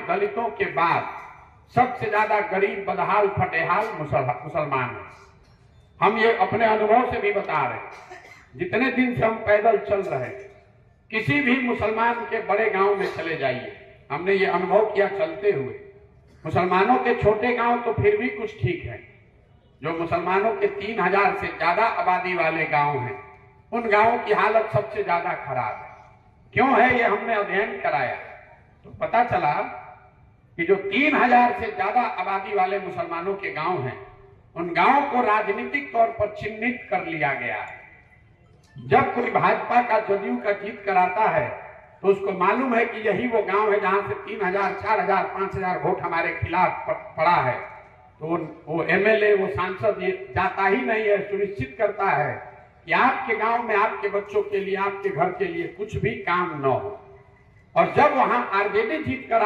दलितों के बाद सबसे ज्यादा गरीब, बदहाल, फटेहाल मुसलमान हैं। हम ये अपने अनुभव से भी बता रहे हैं। जितने दिन से हम पैदल चल रहे हैं, किसी भी मुसलमान के बड़े गांव में चले जाइए, हमने ये अनुभव किया चलते हुए। मुसलमानों के छोटे गांव तो फिर भी कुछ ठीक है, जो मुसलमानों के 3000 से ज्यादा आबादी वाले गांव हैं, उन गांवों की हालत सबसे ज्यादा खराब है। क्यों है, ये हमने अध्ययन कराया तो पता चला कि जो 3000 से ज्यादा आबादी वाले मुसलमानों के गांव हैं, उन गांवों को राजनीतिक तौर पर चिन्हित कर लिया गया है। जब कोई भाजपा का, जदयू का जीत कराता है तो उसको मालूम है कि यही वो गांव है जहां से 3000, 4000, 5000 वोट हमारे खिलाफ पड़ा है। तो वो एमएलए, वो सांसद ये जाता ही नहीं है, सुनिश्चित करता है कि आपके गांव में आपके बच्चों के लिए, आपके घर के लिए कुछ भी काम न हो। और जब वहां आरजेडी जीत कर